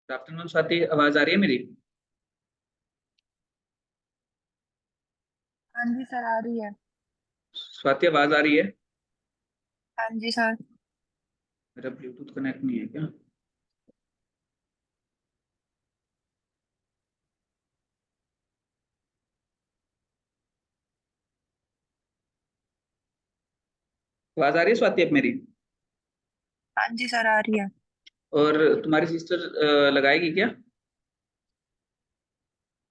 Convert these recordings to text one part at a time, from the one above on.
Good afternoon Swati, आवाज आ रही है मेरी? हाँ जी सर, आ रही है। स्वाति, आवाज आ रही है? हाँ जी सर। मेरा ब्लूटूथ कनेक्ट नहीं है क्या? आवाज आ रही है स्वाति अब मेरी? हाँ जी सर, आ रही है। और तुम्हारी सिस्टर लगाएगी क्या?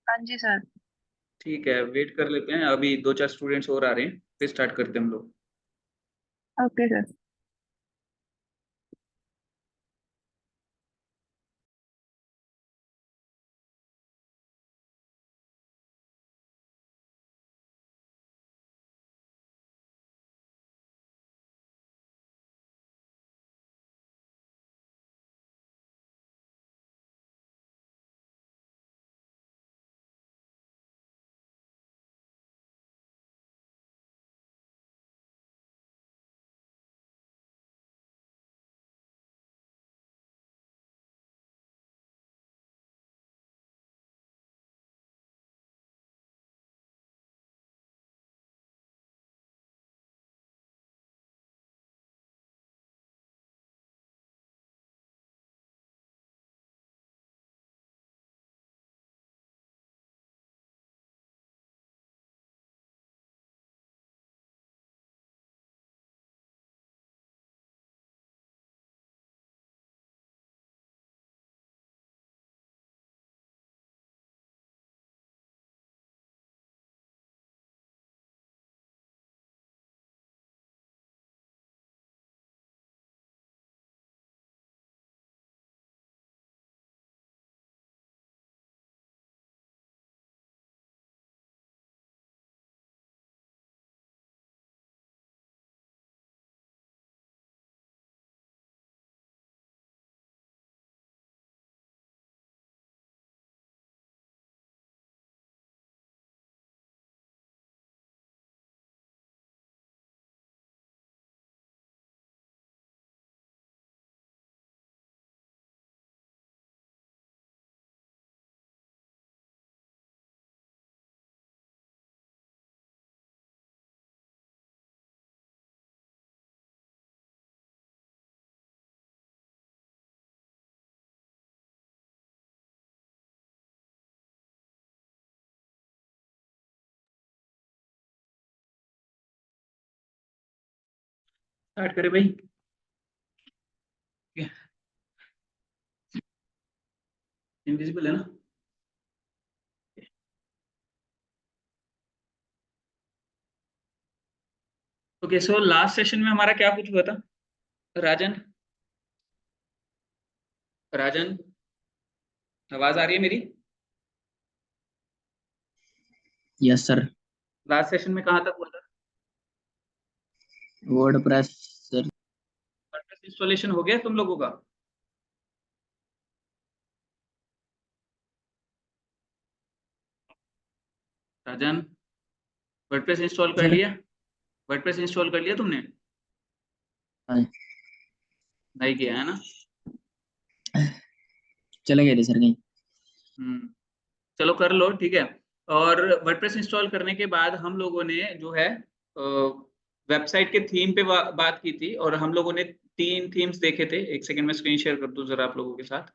हाँ जी सर। ठीक है, वेट कर लेते हैं, अभी दो चार स्टूडेंट्स और आ रहे हैं, फिर स्टार्ट करते हैं हम लोग। Okay sir. स्टार्ट करें भाई? इनविजिबल है ना? ओके, सो लास्ट सेशन में हमारा क्या कुछ हुआ था? राजन, राजन, आवाज आ रही है मेरी? Yes sir. लास्ट सेशन में कहाँ तक हुआ था? WordPress sir. वर्डप्रेस इंस्टॉलेशन हो गया तुम लोगों का? राजन, वर्डप्रेस इंस्टॉल कर सर। लिया? वर्डप्रेस इंस्टॉल कर लिया तुमने? हाँ, नहीं किया है ना? चले गए थे सर कहीं। हम्म, चलो कर लो, ठीक है। और वर्डप्रेस इंस्टॉल करने के बाद हम लोगों ने जो है वेबसाइट के थीम पे बात की थी, और हम लोगों ने तीन थीम्स देखे थे। एक सेकंड में स्क्रीन शेयर कर दूं जरा आप लोगों के साथ।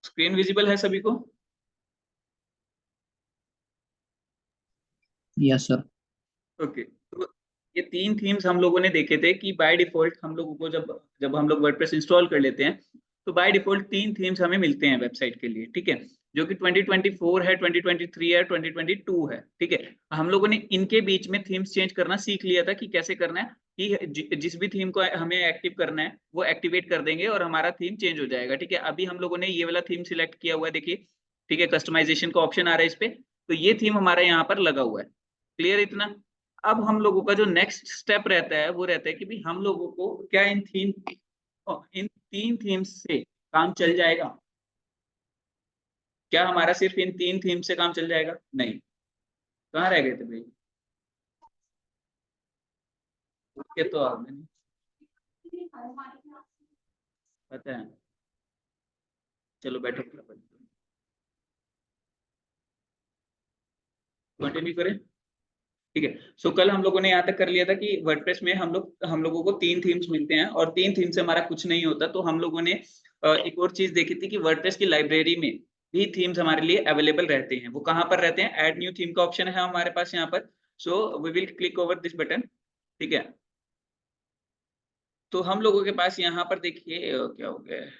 स्क्रीन विजिबल है सभी को? Yes sir. ओके, तो ये तीन थीम्स हम लोगों ने देखे थे कि बाय डिफॉल्ट हम लोगों को जब जब हम लोग वर्डप्रेस इंस्टॉल कर लेते हैं, तो बाय डिफॉल्ट तीन थीम्स हमें मिलते हैं वेबसाइट के लिए, ठीक है। जो कि 2024 है, 2023 है, 2022 है, ठीक है। हम लोगों ने इनके बीच में थीम्स चेंज करना सीख लिया था कि कैसे करना है, कि जिस भी थीम को हमें एक्टिव करना है वो एक्टिवेट कर देंगे और हमारा थीम चेंज हो जाएगा, ठीक है। अभी हम लोगों ने ये वाला थीम सिलेक्ट किया हुआ है, देखिए, ठीक है। कस्टमाइजेशन का ऑप्शन आ रहा है इस पे, तो ये थीम हमारा यहाँ पर लगा हुआ है। क्लियर इतना? अब हम लोगों का जो नेक्स्ट स्टेप रहता है वो रहता है कि भी हम लोगों को क्या इन तीन थीम्स से काम चल जाएगा? क्या हमारा सिर्फ इन तीन थीम से काम चल जाएगा? नहीं। कहाँ रह गए थे भाई? उठ के तो आ गए नहीं। पता है। चलो बैठो, कंटिन्यू करें। ठीक है। सो कल हम लोगों ने यहाँ तक कर लिया था कि वर्डप्रेस में हम लोगों को 3 थीम्स मिलते हैं और 3 थीम से हमारा कुछ नहीं होता। तो हम लोगों ने एक और चीज देखी थी कि वर्डप्रेस की लाइब्रेरी में भी थीम्स हमारे लिए अवेलेबल रहते हैं। वो कहाँ पर रहते हैं? ऐड न्यू थीम का ऑप्शन है हमारे पास यहाँ पर। So we will click over this button. ठीक है। तो हम लोगों के पास यहाँ पर देखिए क्या हो गया है।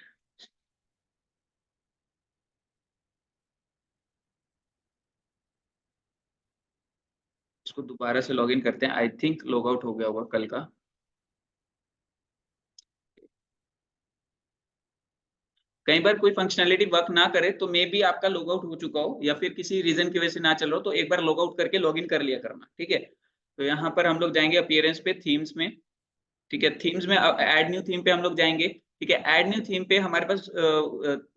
इसको दोबारा से लॉगिन करते हैं। आई थिंक लॉग आउट हो गया होगा कल का। कई बार कोई फंक्शनैलिटी वर्क ना करे तो मे बी आपका लॉग आउट हो चुका हो या फिर किसी रीजन की वजह से ना चल रहा हो, तो एक बार लॉग आउट करके लॉगिन कर लिया करना। ठीक है। तो यहाँ पर हम लोग जाएंगे अपीयरेंस पे, थीम्स में। ठीक है। थीम्स में ऐड न्यू थीम पे हम लोग जाएंगे। ठीक है। ऐड न्यू थीम पे हमारे पास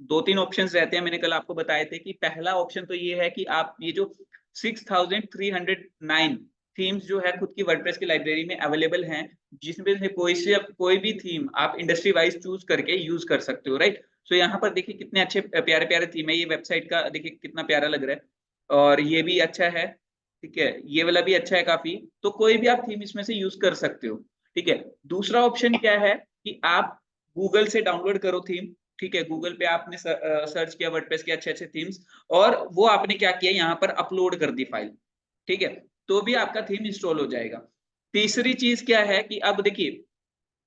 2-3 ऑप्शंस रहते हैं। मैंने कल आपको बताए थे कि पहला ऑप्शन तो ये है कि आप ये जो 6309 थीम्स जो है खुद की वर्डप्रेस की लाइब्रेरी में अवेलेबल हैं, जिसमें से कोई भी थीम आप इंडस्ट्री वाइज चूज करके यूज कर सकते हो। राइट। सो यहाँ पर देखिए कितने अच्छे प्यारे प्यारे थीम है। ये वेबसाइट का देखिए कितना प्यारा लग रहा है और ये भी अच्छा है। ठीक है। ये वाला भी अच्छा है काफी। तो कोई भी आप थीम इसमें से यूज कर सकते हो। ठीक है। दूसरा ऑप्शन क्या है कि आप गूगल से डाउनलोड करो थीम। ठीक है। गूगल पे आपने सर्च किया वर्डप्रेस के अच्छे अच्छे थीम्स और वो आपने क्या किया, यहाँ पर अपलोड कर दी फाइल। ठीक है। तो भी आपका थीम इंस्टॉल हो जाएगा। तीसरी चीज क्या है कि अब देखिए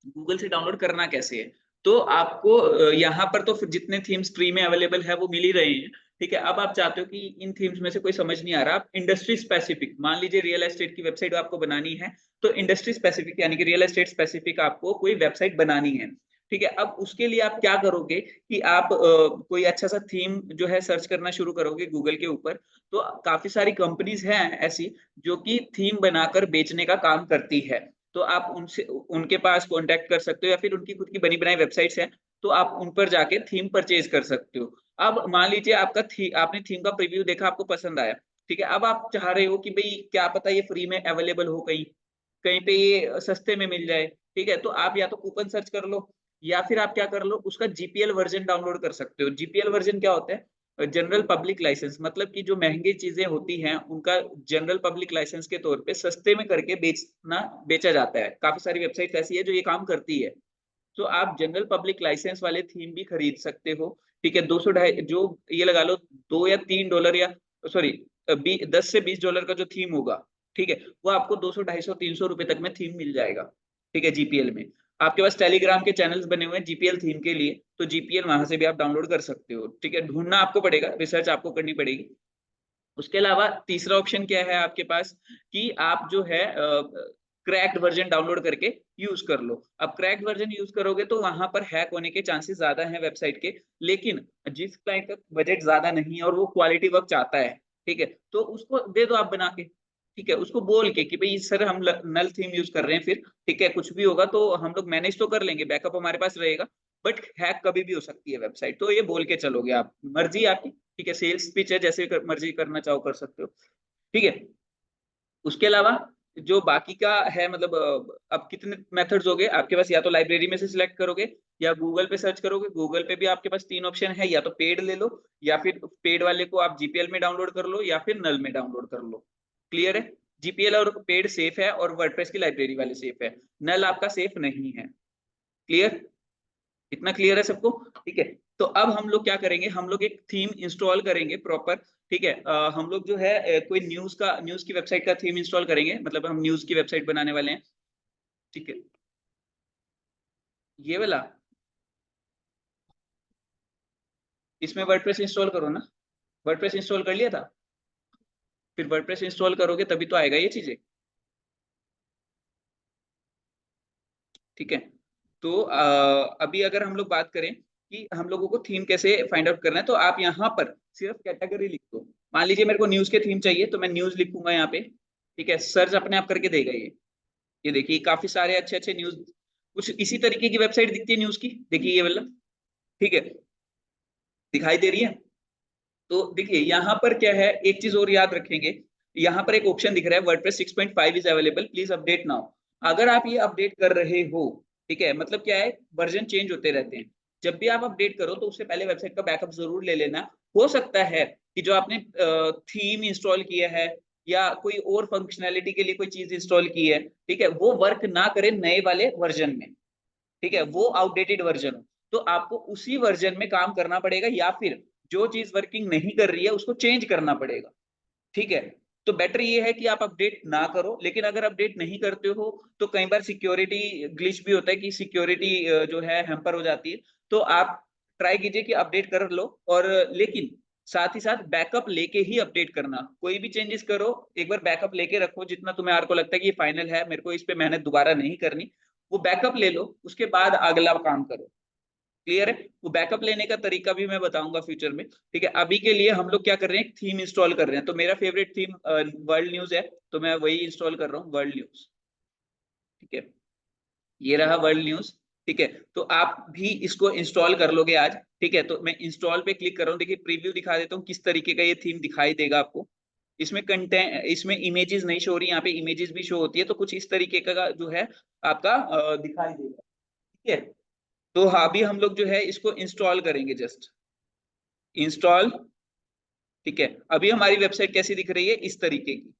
गूगल से डाउनलोड करना कैसे है। तो आपको यहाँ पर तो फिर जितने थीम्स फ्री में अवेलेबल है वो मिल ही रहे हैं। ठीक है। अब आप चाहते हो कि इन थीम्स में से कोई समझ नहीं आ रहा, आप इंडस्ट्री स्पेसिफिक, मान लीजिए रियल एस्टेट की वेबसाइट आपको बनानी है, तो इंडस्ट्री स्पेसिफिक यानी कि रियल एस्टेट स्पेसिफिक आपको कोई वेबसाइट बनानी है। ठीक है। अब उसके लिए आप क्या करोगे कि आप कोई अच्छा सा थीम जो है सर्च करना शुरू करोगे गूगल के ऊपर। तो काफी सारी कंपनीज हैं ऐसी जो कि थीम बनाकर बेचने का काम करती है। तो आप उनसे उनके पास कांटेक्ट कर सकते हो या फिर उनकी खुद की बनी बनाई वेबसाइट्स हैं, तो आप उन पर जाके थीम परचेज कर सकते हो। अब मान लीजिए आपने थीम का प्रीव्यू देखा, आपको पसंद आया। ठीक है। अब आप चाह रहे हो कि भाई क्या पता ये फ्री में अवेलेबल हो, कहीं कहीं पे ये सस्ते में मिल जाए। ठीक है। तो आप या तो कूपन सर्च कर लो या फिर आप क्या कर लो, उसका जीपीएल वर्जन डाउनलोड कर सकते हो। जीपीएल वर्जन क्या होता है? जनरल पब्लिक लाइसेंस, मतलब कि जो महंगी चीजें होती हैं उनका जनरल पब्लिक लाइसेंस के तौर पे सस्ते में करके बेचा जाता है। काफी सारी वेबसाइट ऐसी है जो ये काम करती है। तो आप जनरल पब्लिक लाइसेंस वाले थीम भी खरीद सकते हो। ठीक है। 200 ढाई जो ये लगा लो, $2 या $3 या सॉरी $10 से $20 का जो थीम होगा, ठीक है, वो आपको 200 250 300 रुपए तक में थीम मिल जाएगा। ठीक है। जीपीएल में आपके पास टेलीग्राम के चैनल्स बने हुए हैं जीपीएल थीम के लिए, तो जीपीएल वहां से भी आप डाउनलोड कर सकते हो। ठीक है। ढूंढना आपको पड़ेगा, रिसर्च आपको करनी पड़ेगी। उसके अलावा तीसरा ऑप्शन क्या है आपके पास कि आप जो है क्रैक्ड वर्जन डाउनलोड करके यूज कर लो। अब क्रैक्ड वर्जन यूज करोगे तो वहां पर हैक होने के चांसेस ज्यादा हैं वेबसाइट के। लेकिन जिस क्लाइंट का बजट ज्यादा नहीं है और वो क्वालिटी वर्क चाहता है, ठीक है, तो उसको दे दो आप बना के। ठीक है। उसको बोल के कि भाई सर हम नल थीम यूज कर रहे हैं, फिर ठीक है कुछ भी होगा तो हम लोग मैनेज तो कर लेंगे, बैकअप हमारे पास रहेगा, बट हैक कभी भी हो सकती है वेबसाइट, तो ये बोल के चलोगे आप, मर्जी आपकी। ठीक है। सेल्स पिच है, जैसे मर्जी करना चाहो कर सकते हो। ठीक है। उसके अलावा जो बाकी का है, मतलब अब कितने मेथड्स हो गए आपके पास, या तो लाइब्रेरी में से सिलेक्ट करोगे या गूगल पे सर्च करोगे। गूगल पे भी आपके पास 3 ऑप्शन है, या तो पेड ले लो या फिर पेड वाले को आप जीपीएल में डाउनलोड कर लो या फिर नल में डाउनलोड कर लो। क्लियर है? जीपीएल और पेड सेफ है और वर्डप्रेस की लाइब्रेरी वाले सेफ है, नल आपका सेफ नहीं है। क्लियर? इतना क्लियर है सबको? ठीक है। तो अब हम लोग क्या करेंगे, हम लोग एक थीम इंस्टॉल करेंगे प्रॉपर। ठीक है। हम लोग जो है कोई न्यूज की वेबसाइट का थीम इंस्टॉल करेंगे, मतलब हम न्यूज की वेबसाइट बनाने वाले हैं। ठीक है। ये वाला, इसमें वर्डप्रेस इंस्टॉल करो ना। वर्डप्रेस इंस्टॉल कर लिया था? फिर वर्डप्रेस इंस्टॉल करोगे तभी तो आएगा ये चीजें। ठीक है। तो अभी अगर हम लोग बात करें कि हम लोगों को थीम कैसे फाइंड आउट करना है, तो आप यहाँ पर सिर्फ कैटेगरी लिख दो। मान लीजिए मेरे को न्यूज के थीम चाहिए, तो मैं न्यूज लिखूंगा यहाँ पे। ठीक है। सर्च अपने आप करके देगा ये देखिए काफी सारे अच्छे अच्छे न्यूज, कुछ इसी तरीके की वेबसाइट दिखती है न्यूज की, देखिए ये वाला। ठीक है। दिखाई दे रही है? तो देखिए यहाँ पर क्या है, एक चीज और याद रखेंगे, यहाँ पर एक ऑप्शन दिख रहा है WordPress 6.5 is available, please update now. अगर आप ये अपडेट कर रहे हो, ठीक है, मतलब क्या है, वर्जन चेंज होते रहते हैं। जब भी आप अपडेट करो तो उससे पहले वेबसाइट का बैकअप जरूर ले लेना। हो सकता है कि जो आपने थीम इंस्टॉल किया है या कोई और फंक्शनैलिटी के लिए कोई चीज इंस्टॉल की है, ठीक है, वो वर्क ना करे नए वाले वर्जन में, ठीक है, वो आउटडेटेड वर्जन हो, तो आपको उसी वर्जन में काम करना पड़ेगा, या फिर जो चीज वर्किंग नहीं कर रही है उसको चेंज करना पड़ेगा, ठीक है। तो बेटर ये है कि आप अपडेट ना करो, लेकिन अगर अपडेट नहीं करते हो तो कई बार सिक्योरिटी ग्लिच भी होता है कि सिक्योरिटी जो है हैम्पर हो जाती है, तो आप ट्राई कीजिए कि अपडेट कर लो, और लेकिन साथ ही साथ बैकअप लेके ही अपडेट करना। कोई भी चेंजेस करो एक बार बैकअप लेके रखो, जितना तुम्हें आर को लगता है कि ये फाइनल है, मेरे को इस पे मेहनत दोबारा नहीं करनी, वो बैकअप ले लो, उसके बाद अगला काम करो। क्लियर है? वो बैकअप लेने का तरीका भी मैं बताऊंगा फ्यूचर में, ठीक है। अभी के लिए हम लोग क्या कर रहे हैं, थीम इंस्टॉल कर रहे हैं, तो मेरा फेवरेट थीम वर्ल्ड न्यूज है, तो मैं वही इंस्टॉल कर रहा हूँ, वर्ल्ड न्यूज, ठीक है। ये रहा वर्ल्ड न्यूज, ठीक है। तो आप भी इसको इंस्टॉल कर लोगे आज, ठीक है। तो मैं इंस्टॉल पे क्लिक कर रहा हूँ, देखिए प्रीव्यू दिखा देता हूँ किस तरीके का ये थीम दिखाई देगा आपको। इसमें कंटेंट, इसमें इमेजेस नहीं शो हो रही, यहाँ पे इमेजेस भी शो होती है, तो कुछ इस तरीके का जो है आपका दिखाई देगा, ठीक है। तो हाँ, अभी हम लोग जो है इसको इंस्टॉल करेंगे, जस्ट इंस्टॉल, ठीक है। अभी हमारी वेबसाइट कैसी दिख रही है, इस तरीके की,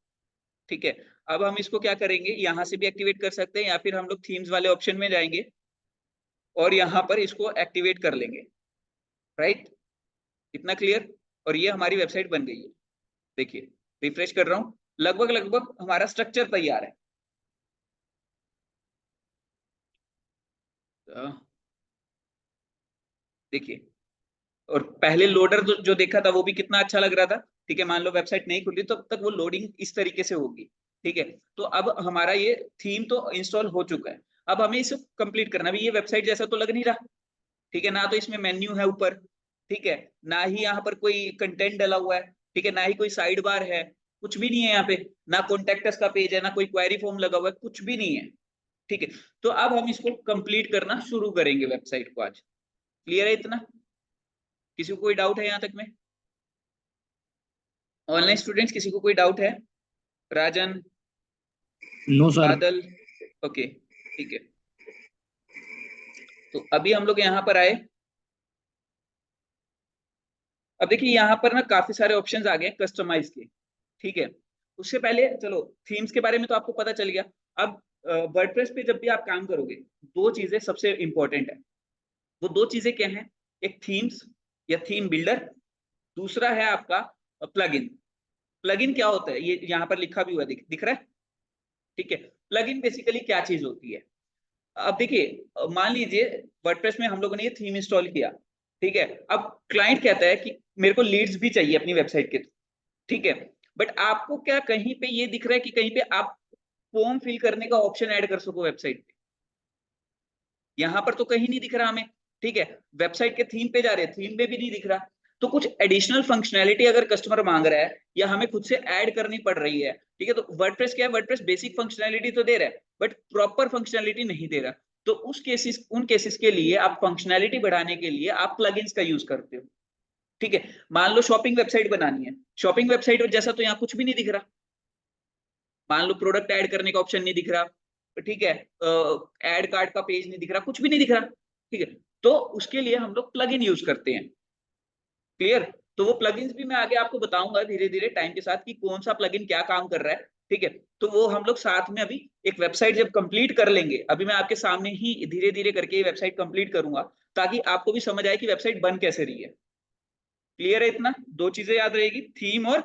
ठीक है। अब हम इसको क्या करेंगे, यहां से भी एक्टिवेट कर सकते हैं, या फिर हम लोग थीम्स वाले ऑप्शन में जाएंगे और यहाँ पर इसको एक्टिवेट कर लेंगे, राइट। इतना क्लियर? और ये हमारी वेबसाइट बन गई है, देखिए रिफ्रेश कर रहा हूँ, लगभग लगभग हमारा स्ट्रक्चर तैयार है। देखिए, और पहले लोडर जो देखा था वो भी कितना अच्छा लग रहा था, ठीक है। मान लो वेबसाइट नहीं खुल रही तो तब तक वो लोडिंग इस तरीके से होगी, ठीक है। तो अब हमारा ये थीम तो इंस्टॉल हो चुका है, अब हमें इसे कंप्लीट करना भी, ये वेबसाइट जैसा तो लग नहीं रहा, ठीक है। ना तो इसमें मेन्यू है ऊपर, ठीक है, ना ही यहाँ पर कोई कंटेंट डला हुआ है, ठीक है, ना ही कोई साइड बार है, कुछ भी नहीं है यहाँ पे, ना कॉन्टेक्टस का पेज है, ना कोई क्वेरी फॉर्म लगा हुआ है, कुछ भी नहीं है, ठीक है। तो अब हम इसको कंप्लीट करना शुरू करेंगे वेबसाइट को आज। क्लियर है इतना? किसी को कोई डाउट है यहाँ तक में? ऑनलाइन स्टूडेंट्स किसी को कोई डाउट है? राजन, नो सर। बादल, ओके, ठीक है। तो अभी हम लोग यहाँ पर आए, अब देखिए यहाँ पर ना काफी सारे ऑप्शंस आ गए कस्टमाइज के, ठीक है। उससे पहले चलो थीम्स के बारे में तो आपको पता चल गया। अब वर्डप्रेस पे जब भी आप काम करोगे, दो चीजें सबसे इंपॉर्टेंट है। वो दो चीजें क्या हैं? एक थीम्स या थीम बिल्डर, दूसरा है आपका प्लगइन। प्लगइन क्या होता है, ये यहाँ पर लिखा भी हुआ दिख रहा है, ठीक है। प्लगइन बेसिकली क्या चीज होती है? अब देखिए मान लीजिए वर्डप्रेस में हम लोगों ने ये थीम इंस्टॉल किया, ठीक है। अब क्लाइंट कहता है कि मेरे को लीड्स भी चाहिए अपनी वेबसाइट के, ठीक है। बट आपको क्या कहीं पे ये दिख रहा है कि कहीं पे आप फॉर्म फिल करने का ऑप्शन ऐड कर सको वेबसाइट पे? यहां पर तो कहीं नहीं दिख रहा हमें, ठीक है। वेबसाइट के थीम पे जा रहे हैं, थीम में भी नहीं दिख रहा। तो कुछ एडिशनल फंक्शनैलिटी अगर कस्टमर मांग रहा है या हमें खुद से ऐड करनी पड़ रही है, ठीक है, तो वर्डप्रेस क्या है, वर्डप्रेस बेसिक फंक्शनैलिटी तो दे रहा है बट प्रॉपर फंक्शनैलिटी नहीं दे रहा। तो उन केसेस के लिए आप फंक्शनैलिटी बढ़ाने के लिए आप प्लगइन्स का यूज करते हो, ठीक है। मान लो शॉपिंग वेबसाइट बनानी है, शॉपिंग वेबसाइट जैसा तो यहाँ कुछ भी नहीं दिख रहा। मान लो प्रोडक्ट ऐड करने का ऑप्शन नहीं दिख रहा, ठीक है, ऐड कार्ड का पेज नहीं दिख रहा, कुछ भी नहीं दिख रहा, ठीक है। तो उसके लिए हम लोग प्लगइन यूज करते हैं। क्लियर? तो वो प्लगइन्स भी मैं आगे आपको बताऊंगा धीरे धीरे टाइम के साथ कि कौन सा प्लगइन क्या काम कर रहा है, ठीक है। तो वो हम लोग साथ में अभी एक वेबसाइट जब कंप्लीट कर लेंगे, अभी मैं आपके सामने ही धीरे धीरे करके ये वेबसाइट कंप्लीट करूंगा, ताकि आपको भी समझ आए कि वेबसाइट बन कैसे रही है। क्लियर है इतना? दो चीजें याद रहेगी, थीम और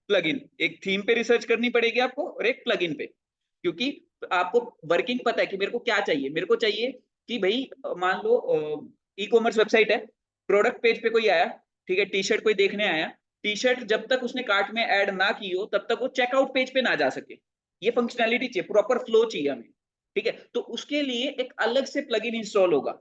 प्लगइन। एक थीम पे रिसर्च करनी पड़ेगी आपको और एक प्लगइन पे, क्योंकि आपको वर्किंग पता है कि मेरे को क्या चाहिए। मेरे को चाहिए कि भाई मान लो ई कॉमर्स वेबसाइट है, प्रोडक्ट पेज पे कोई आया, ठीक है, टी शर्ट कोई देखने आया, टी शर्ट जब तक उसने कार्ट में ऐड ना की हो तब तक वो चेकआउट पेज पे ना जा सके। ये फंक्शनैलिटी चाहिए, प्रॉपर फ्लो चाहिए हमें, ठीक है। तो उसके लिए एक अलग से प्लगइन इंस्टॉल होगा,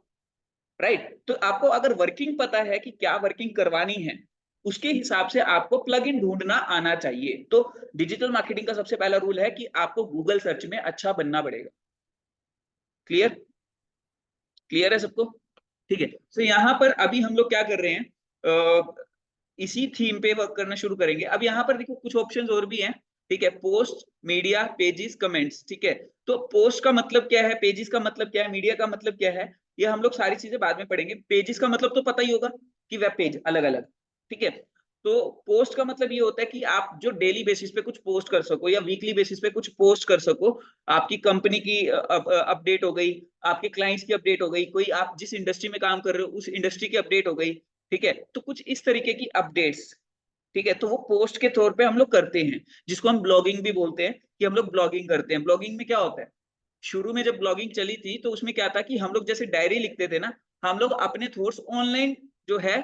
राइट। तो आपको अगर वर्किंग पता है कि क्या वर्किंग करवानी है, उसके हिसाब से आपको प्लगइन ढूंढना आना चाहिए। तो डिजिटल मार्केटिंग का सबसे पहला रूल है कि आपको गूगल सर्च में अच्छा बनना पड़ेगा। क्लियर? क्लियर है सबको? ठीक है। तो यहाँ पर अभी हम लोग क्या कर रहे हैं, इसी थीम पे वर्क करना शुरू करेंगे। अब यहाँ पर देखो कुछ ऑप्शंस और भी हैं, ठीक है। पोस्ट, मीडिया, पेजेस, कमेंट्स, ठीक है। तो पोस्ट का मतलब क्या है, पेजेस का मतलब क्या है, मीडिया का मतलब क्या है? ये हम लोग सारी चीजें बाद में पढ़ेंगे। पेजेस का मतलब तो पता ही होगा कि वेब पेज अलग अलग, ठीक है। तो पोस्ट का मतलब ये होता है कि आप जो डेली बेसिस पे कुछ पोस्ट कर सको या वीकली बेसिस पे कुछ पोस्ट कर सको। आपकी कंपनी की अपडेट हो गई, आपके क्लाइंट्स की अपडेट हो गई, कोई आप जिस इंडस्ट्री में काम कर रहे हो उस इंडस्ट्री की अपडेट हो गई, ठीक है। तो कुछ इस तरीके की अपडेट्स, ठीक है, तो वो पोस्ट के तौर पे हम लोग करते हैं, जिसको हम ब्लॉगिंग भी बोलते हैं कि हम लोग ब्लॉगिंग करते हैं। ब्लॉगिंग में क्या होता है, शुरू में जब ब्लॉगिंग चली थी तो उसमें क्या था कि हम लोग जैसे डायरी लिखते थे ना, हम लोग अपने थॉट्स ऑनलाइन जो है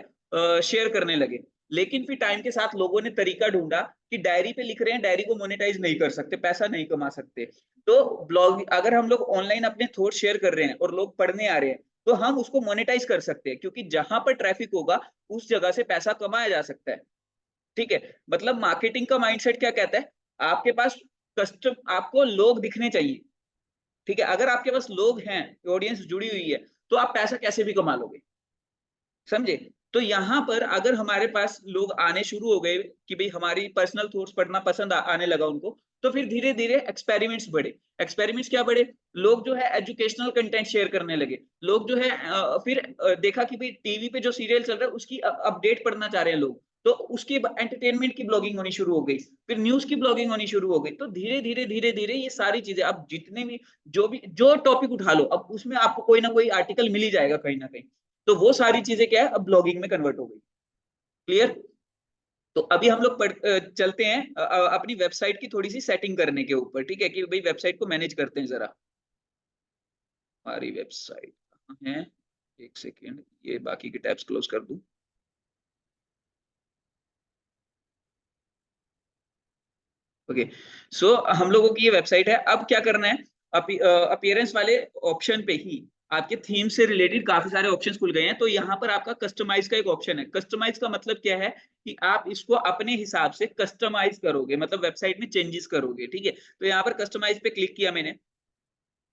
शेयर करने लगे। लेकिन फिर टाइम के साथ लोगों ने तरीका ढूंढा कि डायरी पे लिख रहे हैं, डायरी को मोनेटाइज नहीं कर सकते, पैसा नहीं कमा सकते। तो ब्लॉग अगर हम लोग ऑनलाइन अपने थॉट शेयर कर रहे हैं और लोग पढ़ने आ रहे हैं, तो हम उसको मोनेटाइज कर सकते हैं, क्योंकि जहां पर ट्रैफिक होगा उस जगह से पैसा कमाया जा सकता है, ठीक है। मतलब मार्केटिंग का माइंडसेट क्या कहता है, आपके पास आपको लोग दिखने चाहिए, ठीक है। अगर आपके पास लोग हैं, ऑडियंस जुड़ी हुई है, तो आप पैसा कैसे भी कमा लोगे, समझे। तो यहाँ पर अगर हमारे पास लोग आने शुरू हो गए कि भाई हमारी पर्सनल थॉट्स पढ़ना पसंद आने लगा उनको, तो फिर धीरे धीरे एक्सपेरिमेंट्स बढ़े। एक्सपेरिमेंट्स क्या बढ़े, लोग जो है एजुकेशनल कंटेंट शेयर करने लगे। लोग जो है फिर देखा कि भाई टीवी पे जो सीरियल चल रहा है उसकी अपडेट पढ़ना चाह रहे हैं लोग, तो उसकी एंटरटेनमेंट की ब्लॉगिंग होनी शुरू हो गई, फिर न्यूज की ब्लॉगिंग होनी शुरू हो गई। तो धीरे धीरे धीरे धीरे ये सारी चीजें, अब जितने भी जो टॉपिक उठा लो, अब उसमें आपको कोई ना कोई आर्टिकल मिल ही जाएगा कहीं ना कहीं। तो वो सारी चीजें क्या है, अब ब्लॉगिंग में कन्वर्ट हो गई। क्लियर। तो अभी हम लोग चलते हैं अपनी वेबसाइट की थोड़ी सी सेटिंग करने के ऊपर, ठीक है, कि भाई वेबसाइट को मैनेज करते हैं जरा। हमारी वेबसाइट कहाँ है, एक सेकेंड, ये बाकी के टैब्स क्लोज कर दूं। ओके, सो हम लोगों की ये वेबसाइट है। अब क्या करना है, अपीयरेंस वाले ऑप्शन पे ही आपके थीम से रिलेटेड काफी सारे ऑप्शंस खुल गए हैं। तो यहाँ पर आपका कस्टमाइज का एक ऑप्शन है। कस्टमाइज का मतलब क्या है कि आप इसको अपने हिसाब से कस्टमाइज करोगे, मतलब वेबसाइट में चेंजेस करोगे, ठीक है। तो यहाँ पर कस्टमाइज पे क्लिक किया मैंने।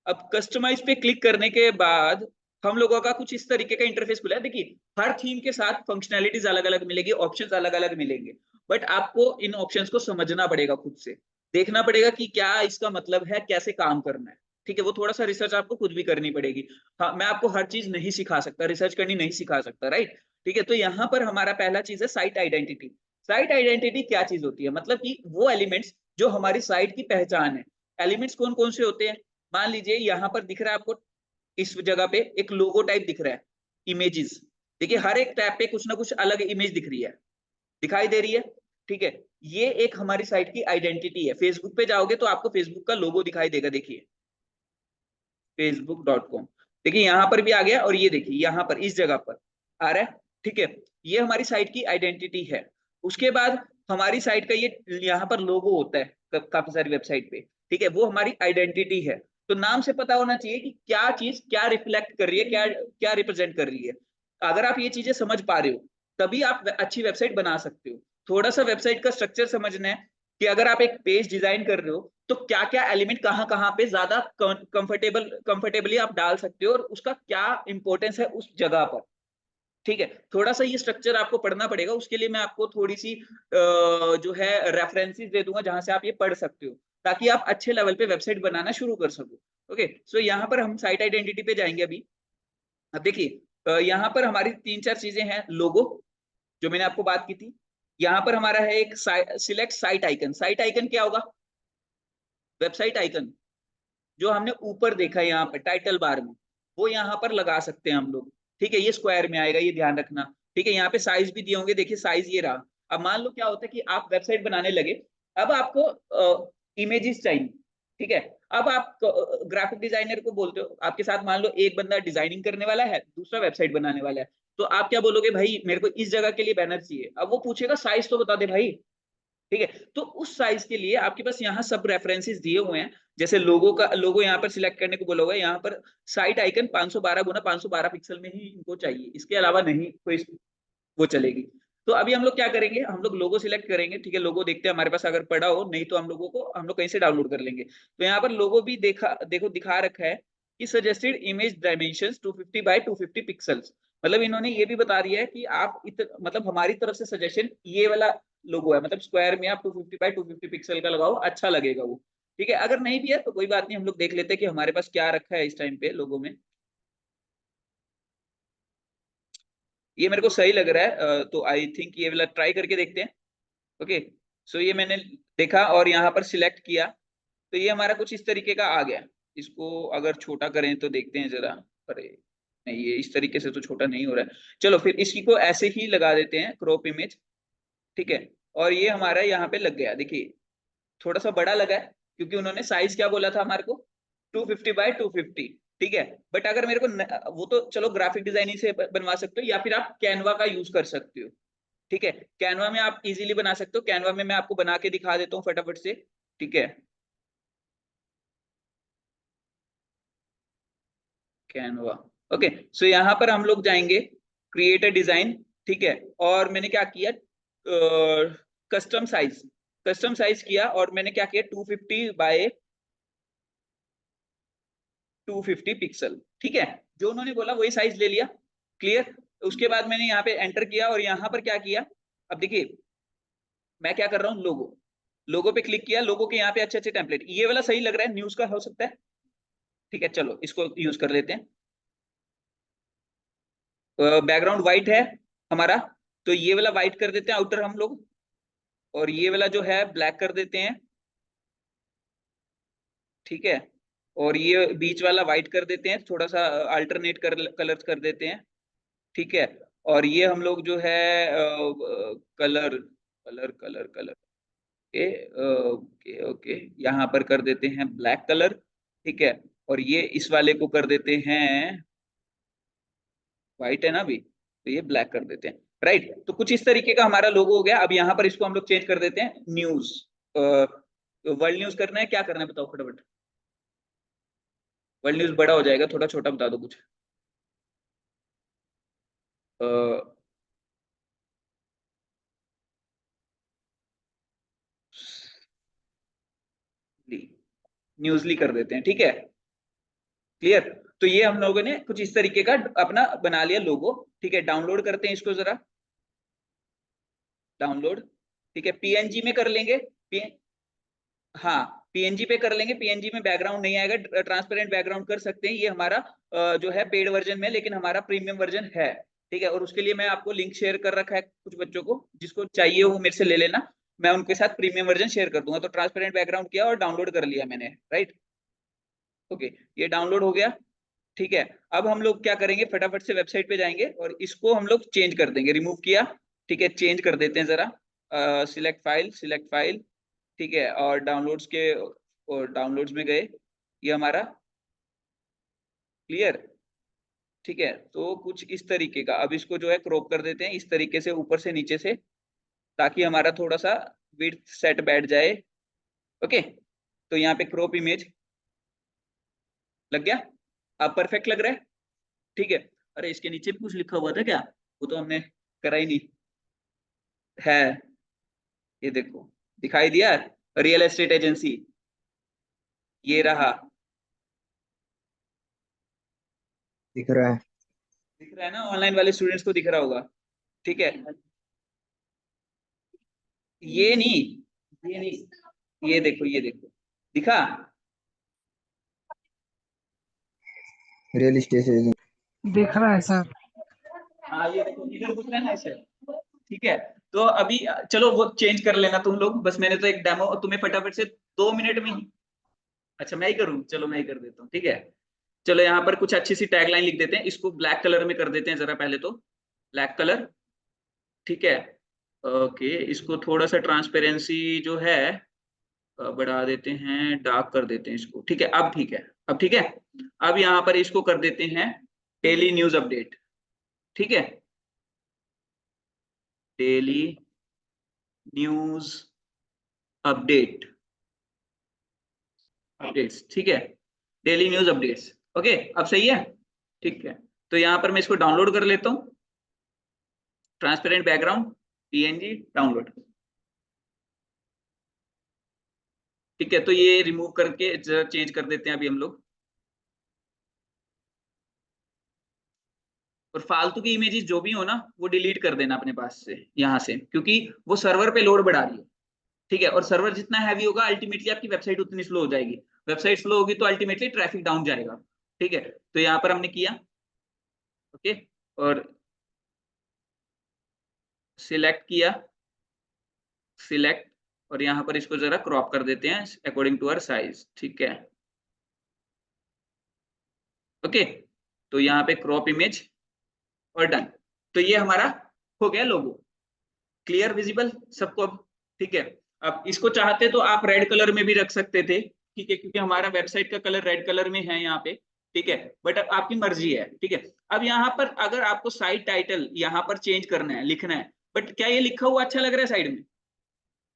अब कस्टमाइज पे क्लिक करने के बाद हम लोगों का कुछ इस तरीके का इंटरफेस खुला है। देखिए, हर थीम के साथ फंक्शनैलिटीज अलग अलग मिलेगी, ऑप्शंस अलग अलग मिलेंगे, बट आपको इन ऑप्शंस को समझना पड़ेगा, खुद से देखना पड़ेगा कि क्या इसका मतलब है, कैसे काम करना है, ठीक है। वो थोड़ा सा रिसर्च आपको खुद भी करनी पड़ेगी। हाँ, मैं आपको हर चीज नहीं सिखा सकता, रिसर्च करनी नहीं सिखा सकता, राइट, ठीक है। तो यहाँ पर हमारा पहला चीज है साइट आइडेंटिटी। साइट आइडेंटिटी क्या चीज होती है, मतलब कि वो एलिमेंट्स जो हमारी साइट की पहचान है। एलिमेंट्स कौन कौन से होते हैं, मान लीजिए यहाँ पर दिख रहा है आपको, इस जगह पे एक लोगो टाइप दिख रहा है, इमेजेस। देखिए, हर एक टैब पे कुछ ना कुछ अलग इमेज दिख रही है, दिखाई दे रही है, ठीक है। ये एक हमारी साइट की आइडेंटिटी है। फेसबुक पे जाओगे तो आपको फेसबुक का लोगो दिखाई देगा, देखिए facebook.com, देखिए यहाँ पर भी आ गया, और ये देखिए यहाँ पर इस जगह पर आ रहा है, ठीक है। ये हमारी साइट की आइडेंटिटी है। उसके बाद हमारी साइट का ये यहाँ पर लोगो होता है काफी सारी वेबसाइट पे, ठीक है, वो हमारी आइडेंटिटी है। तो नाम से पता होना चाहिए कि क्या चीज क्या रिफ्लेक्ट कर रही है, क्या क्या रिप्रेजेंट कर रही है। अगर आप ये चीजें समझ पा रहे हो, तभी आप अच्छी वेबसाइट बना सकते हो। थोड़ा सा वेबसाइट का स्ट्रक्चर समझना है कि अगर आप एक पेज डिजाइन कर रहे हो, तो क्या क्या एलिमेंट कहाँ कहाँ पे ज्यादा कंफर्टेबली आप डाल सकते हो, और उसका क्या इंपॉर्टेंस है उस जगह पर, ठीक है। थोड़ा सा ये स्ट्रक्चर आपको पढ़ना पड़ेगा। उसके लिए मैं आपको थोड़ी सी जो है रेफरेंसेस दे दूंगा, जहां से आप ये पढ़ सकते हो, ताकि आप अच्छे लेवल पे वेबसाइट बनाना शुरू कर सको। ओके, सो यहाँ पर हम साइट आइडेंटिटी पे जाएंगे अभी। अब देखिए, यहाँ पर हमारी तीन चार चीजें हैं। लोगो, जो मैंने आपको बात की थी। यहाँ पर हमारा है एक select site icon. Site icon क्या होगा, वेबसाइट आइकन जो हमने ऊपर देखा है यहाँ पे टाइटल बार में, वो यहाँ पर लगा सकते हैं हम लोग, ठीक है। ये स्क्वायर में आएगा, ये ध्यान रखना, ठीक है। यहाँ पे साइज भी दिए होंगे, देखिए साइज ये रहा। अब मान लो क्या होता है कि आप वेबसाइट बनाने लगे, अब आपको इमेजेस चाहिए, ठीक है। अब आप ग्राफिक डिजाइनर को बोलते हो, आपके साथ मान लो एक बंदा डिजाइनिंग करने वाला है, दूसरा वेबसाइट बनाने वाला है। तो आप क्या बोलोगे, भाई मेरे को इस जगह के लिए बैनर चाहिए। अब वो पूछेगा साइज तो बता दे भाई, ठीक है। तो उस साइज के लिए आपके पास यहाँ सब रेफरेंसेस दिए हुए हैं। जैसे लोगो का लोगो यहाँ पर सिलेक्ट करने को बोला हुआ है, यहाँ पर साइट आइकन 512 गुना 512 पिक्सल में ही इनको चाहिए, इसके अलावा नहीं कोई वो चलेगी। तो अभी हम लोग क्या करेंगे, हम लोग लोगो सिलेक्ट करेंगे, ठीक है। लोगो देखते हैं हमारे पास अगर पड़ा हो, नहीं तो हम लोग कहीं से डाउनलोड कर लेंगे। तो यहाँ पर लोगो भी देखो दिखा रखा है कि suggested image dimensions 250 by 250 pixels. मतलब इन्होंने ये भी बता दिया है कि आप मतलब हमारी तरफ से सजेशन ये वाला लोगो है, मतलब स्क्वायर में आप 250 बाय 250 पिक्सल का लगाओ, अच्छा लगेगा वो, ठीक है। अगर नहीं भी है तो कोई बात नहीं, हम लोग देख लेते हैं कि हमारे पास क्या रखा है इस टाइम पे लोगो में। ये मेरे को सही लग रहा है, तो आई थिंक ये वाला ट्राई करके देखते हैं। ओके, सो ये मैंने देखा और यहाँ पर सिलेक्ट किया, तो ये हमारा कुछ इस तरीके का आ गया। इसको अगर छोटा करें तो देखते हैं जरा। अरे नहीं, ये इस तरीके से तो छोटा नहीं हो रहा है। चलो फिर इसी को ऐसे ही लगा देते हैं क्रॉप इमेज, ठीक है। और ये हमारा यहाँ पे लग गया, देखिए थोड़ा सा बड़ा लगा है, क्योंकि उन्होंने साइज क्या बोला था हमारे को, 250 बाय 250, ठीक है। बट अगर मेरे को वो तो चलो ग्राफिक डिजाइनिंग से बनवा सकते हो, या फिर आप कैनवा का यूज कर सकते हो, ठीक है। कैनवा में आप इजीली बना सकते हो। कैनवा में मैं आपको बना के दिखा देता हूँ फटाफट से, ठीक है। Canva, okay. सो यहाँ पर हम लोग जाएंगे क्रिएट अ डिजाइन, ठीक है। और मैंने क्या किया, कस्टम साइज, कस्टम साइज किया, और मैंने क्या किया 250 बाय 250 पिक्सल, ठीक है। जो उन्होंने बोला वही साइज ले लिया, क्लियर। उसके बाद मैंने यहाँ पे एंटर किया और यहाँ पर क्या किया, अब देखिए मैं क्या कर रहा हूँ, लोगो, लोगो पे क्लिक किया। लोगो के यहाँ पे अच्छे अच्छे टेम्पलेट, ये वाला सही लग रहा है, न्यूज का हो सकता है, ठीक है। चलो इसको यूज कर लेते हैं। बैकग्राउंड व्हाइट है हमारा, तो ये वाला व्हाइट कर देते हैं आउटर हम लोग, और ये वाला जो है ब्लैक कर देते हैं, ठीक है। और ये बीच वाला व्हाइट कर देते हैं, थोड़ा सा अल्टरनेट कलर कर देते हैं, ठीक है। और ये हम लोग जो है colour colour colour colour okay okay okay, यहाँ पर कर देते हैं ब्लैक कलर, ठीक है। और ये इस वाले को कर देते हैं, व्हाइट है ना अभी, तो ये ब्लैक कर देते हैं, राइट। तो कुछ इस तरीके का हमारा लोगो हो गया। अब यहाँ पर इसको हम लोग चेंज कर देते हैं न्यूज, वर्ल्ड न्यूज करना है, क्या करना है बताओ फटाफट। वर्ल्ड न्यूज बड़ा हो जाएगा, थोड़ा छोटा बता दो कुछ। न्यूजली कर देते हैं, ठीक है, क्लियर। तो ये हम लोगों ने कुछ इस तरीके का अपना बना लिया लोगो, ठीक है। डाउनलोड करते हैं इसको जरा, डाउनलोड, ठीक है। पीएनजी में कर लेंगे, हाँ पीएनजी पे कर लेंगे। पीएनजी में बैकग्राउंड नहीं आएगा, ट्रांसपेरेंट बैकग्राउंड कर सकते हैं। ये हमारा जो है पेड वर्जन में, लेकिन हमारा प्रीमियम वर्जन है, ठीक है। और उसके लिए मैं आपको लिंक शेयर कर रखा है कुछ बच्चों को, जिसको चाहिए वो मेरे से ले लेना, मैं उनके साथ प्रीमियम वर्जन शेयर कर दूंगा। तो ट्रांसपेरेंट बैकग्राउंड किया और डाउनलोड कर लिया मैंने, राइट, ओके। ये डाउनलोड हो गया, ठीक है। अब हम लोग क्या करेंगे, फटाफट से वेबसाइट पे जाएंगे और इसको हम लोग चेंज कर देंगे। रिमूव किया, ठीक है, चेंज कर देते हैं जरा। सिलेक्ट फाइल, सिलेक्ट फाइल, ठीक है। और डाउनलोड्स के, और डाउनलोड्स में गए, ये हमारा क्लियर, ठीक है। तो कुछ इस तरीके का, अब इसको जो है क्रॉप कर देते हैं इस तरीके से, ऊपर से नीचे से, ताकि हमारा थोड़ा सा विड्थ सेट बैठ जाए, ओके। तो यहाँ पे क्रॉप इमेज लग गया, अब परफेक्ट लग रहा है, ठीक है। अरे इसके नीचे भी कुछ लिखा हुआ था क्या, वो तो हमने करा ही नहीं है। ये देखो, दिखाई दिया, रियल एस्टेट एजेंसी, ये रहा, दिख रहा है। दिख रहा है ना, ऑनलाइन वाले स्टूडेंट्स को दिख रहा होगा, ठीक है। ये नहीं, ये नहीं, ये देखो, ये देखो, दिखा। रियल एस्टेट एजेंट दिख रहा है सर। हाँ ये देखो, इधर दिख रहा है ना ऐसे, ठीक है। तो अभी चलो वो चेंज कर लेना तुम लोग, बस मैंने तो एक डेमो तुम्हें फटाफट से 2 मिनट में ही, अच्छा मैं ही करूँ, चलो मैं ही कर देता हूँ, ठीक है। चलो यहाँ पर कुछ अच्छी सी टैगलाइन लिख देते हैं, इसको ब्लैक कलर में कर देते हैं जरा पहले तो, ब्लैक कलर, ठीक है। ओके, इसको थोड़ा सा ट्रांसपेरेंसी जो है बढ़ा देते हैं, डार्क कर देते हैं इसको, ठीक है। अब ठीक है, अब ठीक है। अब यहाँ पर इसको कर देते हैं डेली न्यूज अपडेट, ठीक है, डेली न्यूज अपडेट, अपडेट्स, ठीक है, डेली न्यूज अपडेट्स, ओके। अब सही है, ठीक है। तो यहाँ पर मैं इसको डाउनलोड कर लेता हूँ, ट्रांसपेरेंट बैकग्राउंड, पीएनजी, डाउनलोड, ठीक है। तो ये रिमूव करके जरा चेंज कर देते हैं अभी हम लोग, और फालतू की इमेजेस जो भी हो ना वो डिलीट कर देना अपने पास से, यहाँ से, क्योंकि वो सर्वर पे लोड बढ़ा रही है, ठीक है। और सर्वर जितना हैवी होगा अल्टीमेटली आपकी वेबसाइट उतनी स्लो हो जाएगी, वेबसाइट स्लो होगी तो अल्टीमेटली ट्रैफिक डाउन जाएगा, ठीक है। तो यहाँ पर हमने किया, ओके। और सिलेक्ट किया, सिलेक्ट, और यहाँ पर इसको जरा क्रॉप कर देते हैं अकॉर्डिंग टू आवर साइज, ठीक है। ओके, तो यहाँ पे क्रॉप इमेज और डन। तो ये हमारा हो गया लोगो, क्लियर विजिबल सबको अब, ठीक है। अब इसको चाहते तो आप रेड कलर में भी रख सकते थे, ठीक है, क्योंकि हमारा वेबसाइट का कलर रेड कलर में है यहाँ पे, ठीक है, बट अब आपकी मर्जी है, ठीक है। अब यहाँ पर अगर आपको साइट टाइटल यहाँ पर चेंज करना है, लिखना है, बट क्या ये लिखा हुआ अच्छा लग रहा है साइड में?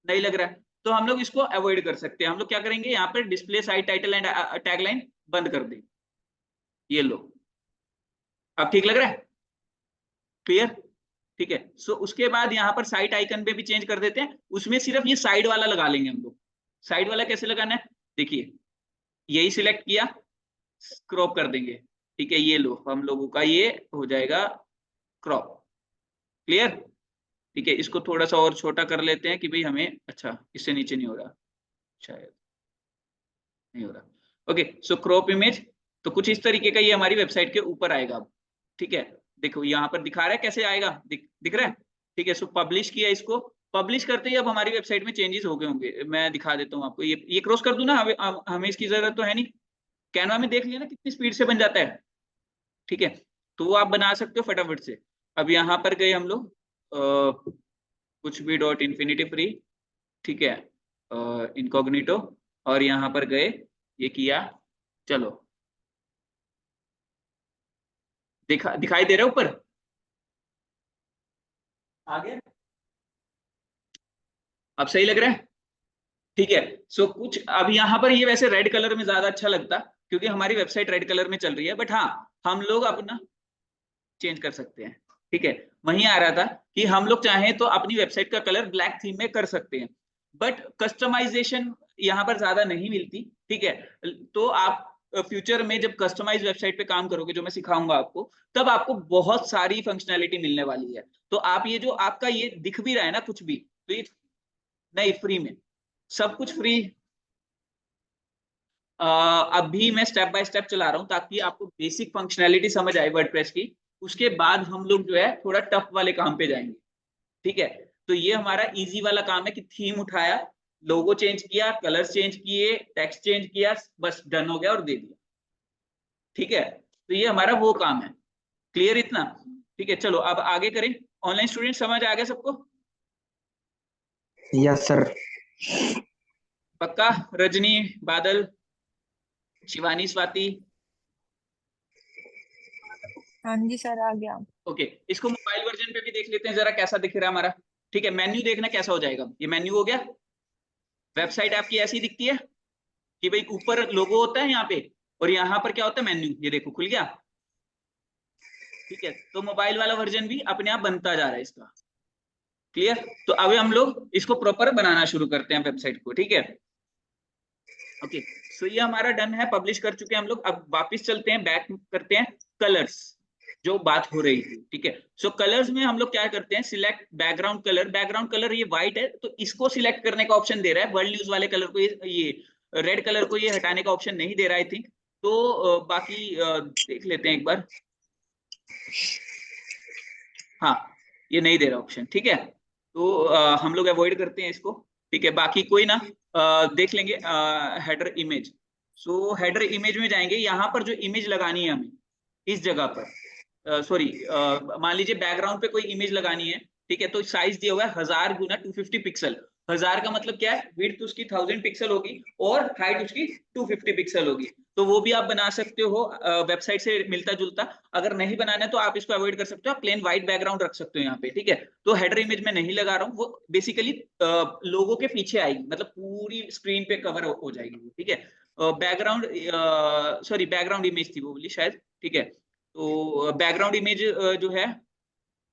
नहीं लग रहा है, तो हम लोग इसको अवॉइड कर सकते हैं। हम लोग क्या करेंगे, यहाँ पर display site title and tagline बंद कर दें, ये लो, अब ठीक लग रहा है, क्लियर, ठीक है। सो उसके बाद यहाँ पर साइट आइकन पे भी चेंज कर देते हैं, उसमें सिर्फ ये साइड वाला लगा लेंगे हम लोग। साइड वाला कैसे लगाना है, देखिए, यही सिलेक्ट किया, क्रॉप कर देंगे, ठीक है, ये लो, हम लोगों का ये हो जाएगा क्रॉप, क्लियर, ठीक है। इसको थोड़ा सा और छोटा कर लेते हैं कि भाई हमें, अच्छा इससे नीचे नहीं हो रहा, शायद नहीं हो रहा, ओके। सो क्रॉप इमेज, तो कुछ इस तरीके का ये हमारी वेबसाइट के ऊपर आएगा अब, ठीक है। देखो यहाँ पर दिखा रहा है कैसे आएगा, दिख रहा है, ठीक है। सो पब्लिश किया, इसको पब्लिश करते ही अब हमारी वेबसाइट में चेंजेस हो गए होंगे, मैं दिखा देता हूँ आपको, ये क्रॉस कर दूं ना, हमें इसकी जरूरत तो है नहीं, कैनवा में देख लिया ना कितनी स्पीड से बन जाता है, ठीक है। तो वो आप बना सकते हो फटाफट से। अब यहाँ पर गए हम लोग, कुछ भी डॉट इन्फिनिटी फ्री, ठीक है, इनकॉग्निटो, और यहाँ पर गए, ये किया, चलो, दिखाई दे रहा है ऊपर, आगे अब सही लग रहा है, ठीक है। सो कुछ अब यहाँ पर ये वैसे रेड कलर में ज्यादा अच्छा लगता, क्योंकि हमारी वेबसाइट रेड कलर में चल रही है, बट हाँ, हम लोग अपना चेंज कर सकते हैं, ठीक है। वहीं आ रहा था कि हम लोग चाहें तो अपनी वेबसाइट का कलर ब्लैक थीम में कर सकते हैं, बट कस्टमाइजेशन यहाँ पर ज्यादा नहीं मिलती, ठीक है। तो आप फ्यूचर में जब कस्टमाइज वेबसाइट पे काम करोगे, जो मैं सिखाऊंगा आपको, तब आपको बहुत सारी फंक्शनैलिटी मिलने वाली है। तो आप ये जो आपका ये दिख भी रहा है ना कुछ भी, तो ये नहीं, फ्री में, सब कुछ फ्री। अभी मैं स्टेप बाय स्टेप चला रहा हूँ ताकि आपको बेसिक फंक्शनैलिटी समझ आए वर्डप्रेस की, उसके बाद हम लोग जो है थोड़ा टफ वाले काम पे जाएंगे, ठीक है। तो ये हमारा इजी वाला काम है कि थीम उठाया, लोगो चेंज किया, कलर्स चेंज किए, टेक्स्ट चेंज किया, बस डन हो गया और दे दिया, ठीक है। तो ये हमारा वो काम है, क्लियर इतना, ठीक है। चलो अब आगे करें। ऑनलाइन स्टूडेंट समझ आ गया सबको? Yes sir. पक्का? रजनी, बादल, शिवानी, स्वाति, हाँ जी सर, आ गया। ओके। इसको मोबाइल वर्जन पे भी देख लेते हैं जरा कैसा दिख रहा है हमारा, ठीक है। मेन्यू देखना कैसा हो जाएगा, ये मेन्यू हो गया, वेबसाइट आपकी ऐसी दिखती है कि भाई ऊपर लोगो होता है यहाँ पे, और यहाँ पर क्या होता है, मेन्यू, ये देखो खुल गया, ठीक है। तो मोबाइल वाला वर्जन भी अपने आप बनता जा रहा है इसका, क्लियर। तो अभी हम लोग इसको प्रॉपर बनाना शुरू करते हैं वेबसाइट को, ठीक है, ओके। सो ये हमारा डन है, पब्लिश कर चुके हैं हम लोग। अब वापस चलते हैं, बैक करते हैं कलर्स, जो बात हो रही थी, ठीक है। सो कलर्स में हम लोग क्या करते हैं, select background colour, background colour ये व्हाइट है, तो इसको सिलेक्ट करने का ऑप्शन दे रहा है, वर्ल्ड न्यूज वाले कलर को, ये रेड कलर को ये हटाने का ऑप्शन नहीं दे रहा आई थिंक। तो बाकी देख लेते हैं एक बार, हाँ, ये नहीं दे रहा ऑप्शन, ठीक है। तो हम लोग अवॉइड करते हैं इसको, ठीक है। बाकी कोई ना, देख लेंगे हेडर इमेज। सो हेडर इमेज में जाएंगे, यहाँ पर जो इमेज लगानी है हमें इस जगह पर, सॉरी, मान लीजिए बैकग्राउंड पे कोई इमेज लगानी है, ठीक है। तो साइज दिया हुआ है 1000 गुना 250 पिक्सल, 1000 का मतलब क्या है, विड्थ उसकी 1000 पिक्सल होगी और हाइट उसकी 250 पिक्सल होगी। तो वो भी आप बना सकते हो वेबसाइट से मिलता जुलता। अगर नहीं बनाना है तो आप इसको अवॉइड कर सकते हो, आप प्लेन व्हाइट बैकग्राउंड रख सकते हो यहाँ पे, ठीक है। तो हेडर इमेज में नहीं लगा रहा हूँ, वो बेसिकली लोगों के पीछे आएगी, मतलब पूरी स्क्रीन पे कवर हो जाएगी, ठीक है। बैकग्राउंड, सॉरी बैकग्राउंड इमेज थी वो बोली शायद, ठीक है। तो बैकग्राउंड इमेज जो है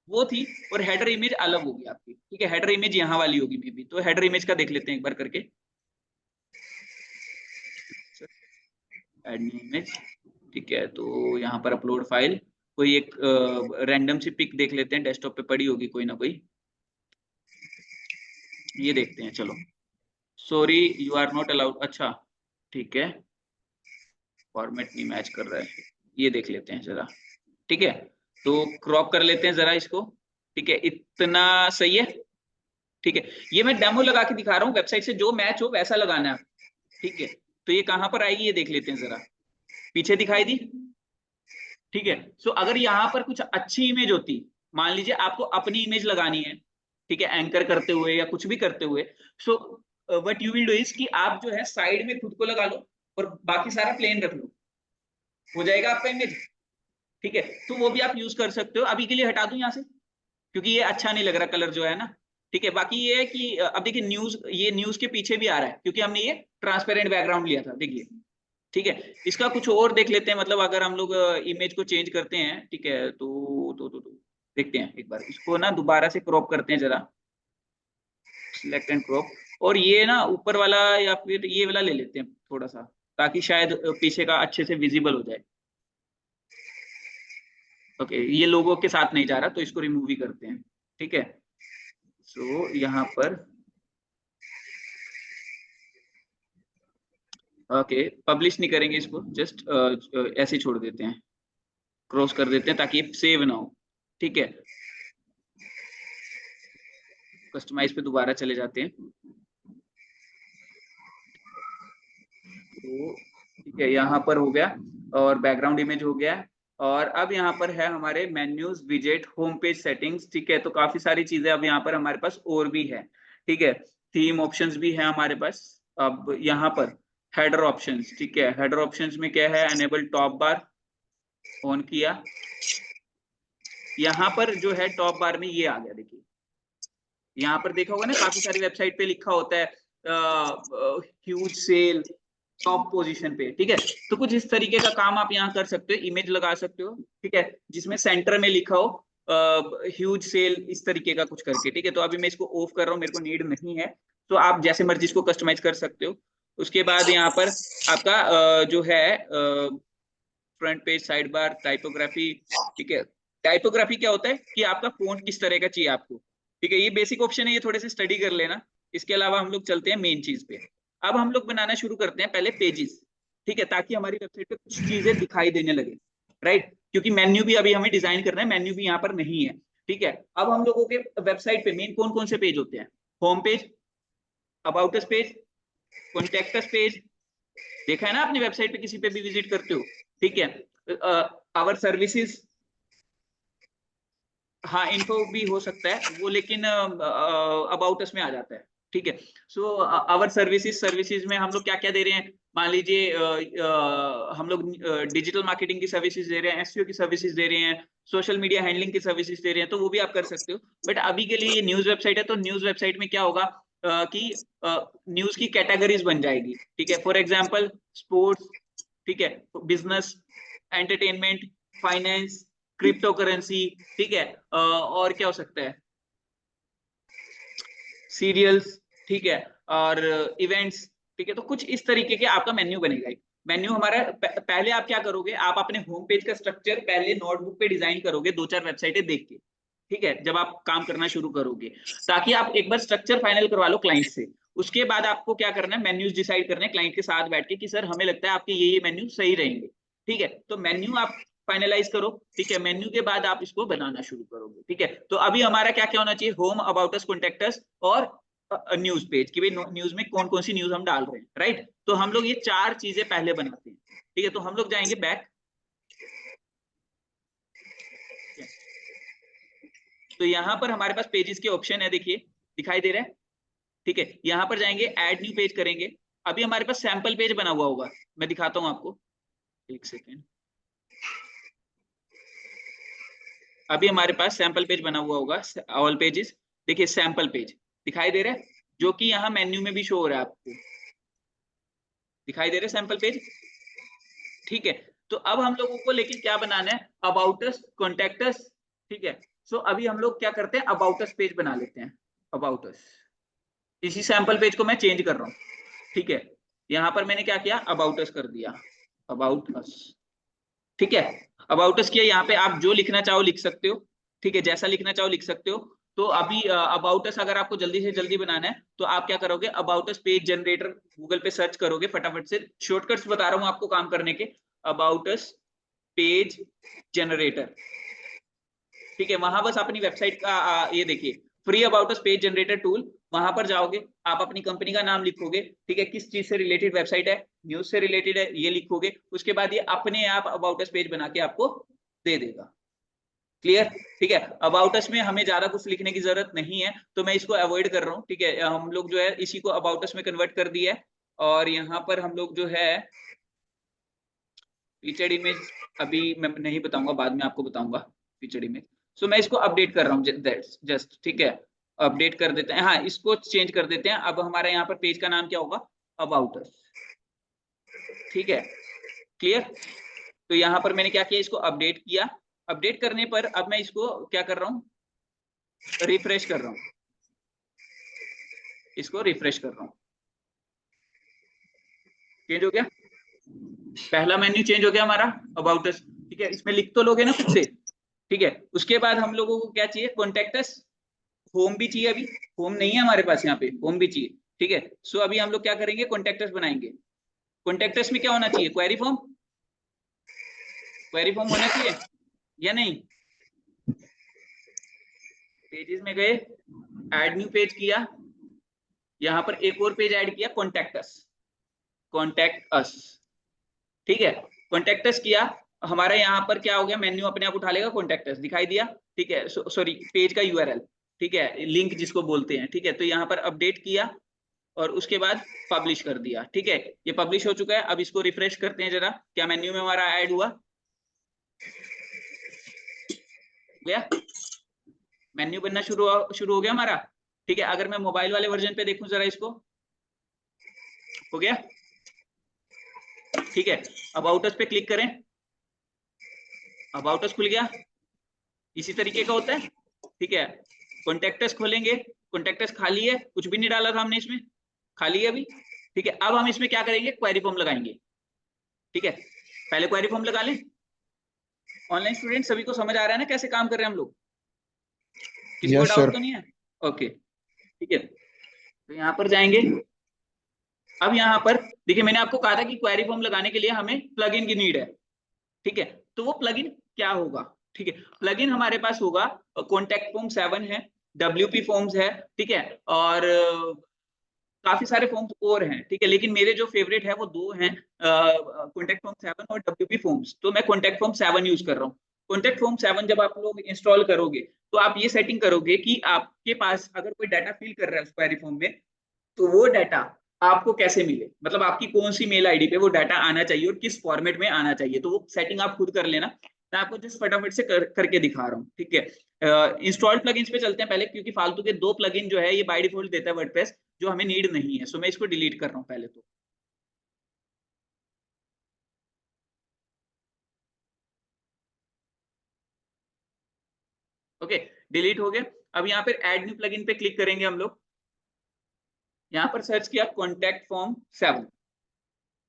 वो थी, और हेडर इमेज अलग होगी आपकी, ठीक है। हेडर इमेज यहाँ वाली होगी मे बी, तो हेडर इमेज का देख लेते हैं एक बार करके, ऐड न्यू इमेज, ठीक है। तो यहाँ पर अपलोड फाइल, कोई एक रैंडम सी पिक देख लेते हैं, डेस्कटॉप पे पड़ी होगी कोई ना कोई, ये देखते हैं, चलो। Sorry you are not allowed, अच्छा ठीक है, फॉर्मेट नहीं मैच कर रहा है, ये देख लेते हैं जरा, ठीक है। तो क्रॉप कर लेते हैं जरा इसको, ठीक है, इतना सही है। ठीक है, ये मैं डेमो लगा के दिखा रहा हूँ, वेबसाइट से जो मैच हो वैसा लगाना है। ठीक है, तो ये कहाँ पर आएगी ये देख लेते हैं जरा, पीछे दिखाई दी। ठीक है, सो अगर यहाँ पर कुछ अच्छी इमेज होती, मान लीजिए आपको अपनी इमेज लगानी है, ठीक है, एंकर करते हुए या कुछ भी करते हुए, so what you will do is कि आप जो है साइड में खुद को लगा लो और बाकी सारा प्लेन रख लो, हो जाएगा आपका इमेज। ठीक है, तो वो भी आप यूज कर सकते हो। अभी के लिए हटा दूं यहाँ से क्योंकि ये अच्छा नहीं लग रहा कलर जो है ना। ठीक है, बाकी ये है कि अब देखिए न्यूज, ये न्यूज के पीछे भी आ रहा है क्योंकि हमने ये ट्रांसपेरेंट बैकग्राउंड लिया था, देखिए। ठीक है, इसका कुछ और देख लेते हैं, मतलब अगर हम लोग इमेज को चेंज करते हैं, ठीक है, तो देखते हैं एक बार इसको ना, दोबारा से क्रॉप करते हैं जरा, सिलेक्ट एंड क्रॉप, और ये ना ऊपर वाला या फिर ये वाला ले लेते हैं थोड़ा सा, ताकि शायद पीछे का अच्छे से विजिबल हो जाए। ओके, ये लोगों के साथ नहीं जा रहा तो इसको रिमूव ही करते हैं। ठीक है, सो यहाँ पर ओके, पब्लिश नहीं करेंगे इसको, जस्ट ऐसे ही छोड़ देते हैं, क्रॉस कर देते हैं ताकि सेव ना हो। ठीक है, कस्टमाइज पे दोबारा चले जाते हैं। तो ठीक है, यहाँ पर हो गया और बैकग्राउंड इमेज हो गया, और अब यहाँ पर है हमारे मेन्यूज, विजेट, होम पेज सेटिंग्स। ठीक है, तो काफी सारी चीजें अब यहाँ पर हमारे पास और भी है। ठीक है, थीम ऑप्शंस भी है हमारे पास। अब यहाँ पर हेडर ऑप्शंस, ठीक है, हेडर ऑप्शंस में क्या है, एनेबल टॉप बार ऑन किया, यहाँ पर जो है टॉप बार में ये आ गया, देखिए यहाँ पर देखा होगा ना, काफी सारी वेबसाइट पे लिखा होता है ह्यूज सेल टॉप पोजीशन पे। ठीक है, तो कुछ इस तरीके का काम आप यहाँ कर सकते हो, इमेज लगा सकते हो, ठीक है, जिसमें सेंटर में लिखा हो ह्यूज सेल, इस तरीके का कुछ करके। ठीक है, तो अभी मैं इसको ऑफ कर रहा हूँ, मेरे को नीड नहीं है, तो आप जैसे मर्जी इसको कस्टमाइज कर सकते हो। उसके बाद यहाँ पर आपका जो है front page, side bar, typography. ठीक है, टाइपोग्राफी क्या होता है कि आपका फोंट किस तरह का चाहिए आपको। ठीक है, ये बेसिक ऑप्शन है, ये थोड़े से स्टडी कर लेना। इसके अलावा हम लोग चलते हैं मेन चीज पे। अब हम लोग बनाना शुरू करते हैं पहले पेजेस, ठीक है, ताकि हमारी वेबसाइट पे कुछ चीजें दिखाई देने लगे, राइट, क्योंकि मेन्यू भी अभी हमें डिजाइन करना है, मेन्यू भी यहाँ पर नहीं है। ठीक है, अब हम लोगों के वेबसाइट पे मेन कौन कौन से पेज होते हैं, home page, about us page, contact us page, देखा है ना आपने वेबसाइट पे किसी पे भी विजिट करते हो। ठीक है, आवर सर्विसेज, हाँ इन्फो भी हो सकता है वो, लेकिन अबाउट अस में आ जाता है। ठीक है, सो आवर सर्विसेज, सर्विसेज में हम लोग क्या क्या दे रहे हैं, मान लीजिए हम लोग डिजिटल मार्केटिंग की सर्विसेज दे रहे हैं, एसईओ की सर्विसेज दे रहे हैं, सोशल मीडिया हैंडलिंग की सर्विसेज दे रहे हैं, तो वो भी आप कर सकते हो। बट अभी के लिए ये न्यूज वेबसाइट है, तो न्यूज वेबसाइट में क्या होगा कि न्यूज की कैटेगरीज बन जाएगी। ठीक है, फॉर एग्जाम्पल स्पोर्ट्स, ठीक है, business, entertainment, finance, crypto currency. ठीक है, और क्या हो सकता है, सीरियल्स, ठीक है, और इवेंट्स। ठीक है, तो कुछ इस तरीके के आपका मेन्यू बनेगा। मेन्यू हमारा पहले आप क्या करोगे, आप अपने होम पेज का स्ट्रक्चर पहले नोटबुक पे डिजाइन करोगे, 2-4 वेबसाइटें देख के। ठीक है, जब आप काम करना शुरू करोगे, ताकि आप एक बार स्ट्रक्चर फाइनल करवा लो क्लाइंट से। उसके बाद आपको क्या करना है, मेन्यूज डिसाइड करने हैं क्लाइंट के साथ बैठ के कि सर हमें लगता है आपके ये मेन्यू सही रहेंगे। ठीक है, तो मेन्यू आप फाइनलाइज करो। ठीक है, मेन्यू के बाद आप इसको बनाना शुरू करोगे। ठीक है, तो अभी हमारा क्या क्या होना चाहिए, home, about us, contact us और न्यूज पेज, कि भाई न्यूज में कौन कौन सी न्यूज हम डाल रहे हैं, राइट। तो हम लोग ये 4 चीजें पहले बनाते हैं। ठीक है, तो हम लोग जाएंगे बैक, तो यहाँ पर हमारे पास पेजेस के ऑप्शन है, देखिए दिखाई दे रहा है। ठीक है, यहाँ पर जाएंगे, ऐड न्यू पेज करेंगे। अभी हमारे पास सैंपल पेज बना हुआ होगा, मैं दिखाता हूँ आपको, एक सेकेंड। अभी हमारे पास सैंपल पेज बना हुआ होगा, ऑल पेजेस, देखिए सैंपल पेज दिखाई दे रहा है, जो कि यहाँ मेन्यू में भी शो हो रहा है, आपको दिखाई दे रहा है सैंपल पेज। ठीक है, तो अब हम लोगों को लेकिन क्या बनाना है, अबाउट अस, कॉन्टेक्ट अस। ठीक है, सो अभी हम लोग क्या करते हैं, अबाउट अस पेज बना लेते हैं, अबाउट अस, इसी सैंपल पेज को मैं चेंज कर रहा हूँ। ठीक है, यहाँ पर मैंने क्या किया, अबाउट अस कर दिया, अबाउट अस। ठीक है, अबाउट अस किया, यहाँ पे आप जो लिखना चाहो लिख सकते हो। ठीक है, जैसा लिखना चाहो लिख सकते हो। तो अभी अबाउट अस अगर आपको जल्दी से जल्दी बनाना है, तो आप क्या करोगे, about us page generator Google पे सर्च करोगे, फटाफट से शॉर्टकट्स बता रहा हूँ आपको काम करने के, अबाउट अस पेज जनरेटर। ठीक है, वहां बस अपनी वेबसाइट का ये देखिए free about us page generator tool, वहां पर जाओगे, आप अपनी कंपनी का नाम लिखोगे, ठीक है, किस चीज से रिलेटेड वेबसाइट है, न्यूज से रिलेटेड है, ये लिखोगे, उसके बाद ये अपने आप अबाउट अस पेज बना के आपको दे देगा। क्लियर? ठीक है, अबाउट अस में हमें ज्यादा कुछ लिखने की जरूरत नहीं है, तो मैं इसको अवॉइड कर रहा हूँ। ठीक है, हम लोग जो है इसी को अबाउट अस में कन्वर्ट कर दिया है, और यहाँ पर हम लोग जो है फीचर्ड इमेज अभी मैं नहीं बताऊंगा, बाद में आपको बताऊंगा फीचर्ड इमेज। सो मैं इसको अपडेट कर रहा हूँ जस्ट, ठीक है, अपडेट कर देते हैं। हाँ, इसको चेंज कर देते हैं। अब हमारा यहाँ पर पेज का नाम क्या होगा, अबाउट अस। ठीक है, क्लियर? तो यहाँ पर मैंने क्या किया, इसको अपडेट किया। अपडेट करने पर अब मैं इसको क्या कर रहा हूँ, रिफ्रेश कर रहा हूँ, इसको रिफ्रेश कर रहा हूँ। चेंज हो गया, पहला मेन्यू चेंज हो गया हमारा अबाउट अस। ठीक है, इसमें लिख तो लोगे ना खुद से। ठीक है, उसके बाद हम लोगों को क्या चाहिए, कॉन्टेक्ट अस, होम भी चाहिए। अभी होम नहीं है हमारे पास, यहाँ पे होम भी चाहिए। ठीक है, सो अभी हम लोग क्या करेंगे, कॉन्टेक्ट अस बनाएंगे। कॉन्टेक्ट अस में क्या होना चाहिए, क्वेरी फॉर्म, क्वेरी फॉर्म होना चाहिए या नहीं। पेजेस में गए, ऐड न्यू पेज किया, यहाँ पर एक और पेज ऐड किया, कॉन्टेक्ट अस, कॉन्टेक्ट अस। ठीक है, कॉन्टेक्ट अस किया, हमारा यहाँ पर क्या हो गया, मेन्यू अपने आप उठा लेगा, कॉन्टेक्ट अस दिखाई दिया। ठीक है, सॉरी पेज का यूआरएल, ठीक है, लिंक जिसको बोलते हैं। ठीक है, तो यहाँ पर अपडेट किया और उसके बाद पब्लिश कर दिया। ठीक है, ये पब्लिश हो चुका है। अब इसको रिफ्रेश करते हैं जरा, क्या मेन्यू में हमारा ऐड हुआ, गया मेन्यू बनना शुरू हो गया हमारा। ठीक है, अगर मैं मोबाइल वाले वर्जन पे देखूं जरा, इसको हो गया। ठीक है, अबाउट अस पे क्लिक करें, अबाउट अस खुल गया, इसी तरीके का होता है। ठीक है, कॉन्टेक्ट अस खोलेंगे, कॉन्टेक्ट अस खाली है, कुछ भी नहीं डाला था हमने इसमें, खाली है अभी। ठीक है, अब हम इसमें क्या करेंगे, क्वेरी फॉर्म लगाएंगे। ठीक है, पहले क्वेरी फॉर्म लगा लें। ऑनलाइन स्टूडेंट सभी को समझ आ रहा है ना कैसे काम कर रहे हैं हम लोग, किसी को यस डाउट सर। तो नहीं है? ओके, ठीक है, तो यहाँ पर जाएंगे। अब यहाँ पर देखिए, मैंने आपको कहा था कि क्वेरी फॉर्म लगाने के लिए हमें प्लगइन की नीड है। ठीक है, तो वो प्लगइन क्या होगा, ठीक है, प्लगइन हमारे पास होगा कॉन्टेक्ट फॉर्म 7 है, WP फॉर्म्स है, ठीक है, और काफी सारे फॉर्म्स और हैं। ठीक है, लेकिन मेरे जो फेवरेट है वो दो हैं, कॉन्टेक्ट फॉर्म 7 और WP फॉर्म्स। तो मैं कॉन्टेक्ट फॉर्म 7 यूज कर रहा हूँ। कॉन्टेक्ट फॉर्म 7 जब आप लोग इंस्टॉल करोगे तो आप ये सेटिंग करोगे कि आपके पास अगर कोई डाटा फिल कर रहा है उस क्वेरी फॉर्म में, तो वो डाटा आपको कैसे मिले, मतलब आपकी कौन सी मेल आईडी पे वो डाटा आना चाहिए और किस फॉर्मेट में आना चाहिए, तो वो सेटिंग आप खुद कर लेना। मैं आपको जिस फटाफट से करके दिखा रहा हूँ। ठीक है, इंस्टॉल्ड प्लगइन्स पे चलते हैं पहले, क्योंकि फालतू के दो प्लगइन जो है ये बाय डिफॉल्ट देता है वर्डप्रेस, जो हमें नीड नहीं है। सो मैं इसको डिलीट कर रहा हूँ पहले तो। ओके, डिलीट हो गया। अब यहाँ पर एड न्यू प्लगइन पे क्लिक करेंगे हम लोग। यहाँ पर सर्च किया कॉन्टेक्ट फॉर्म 7,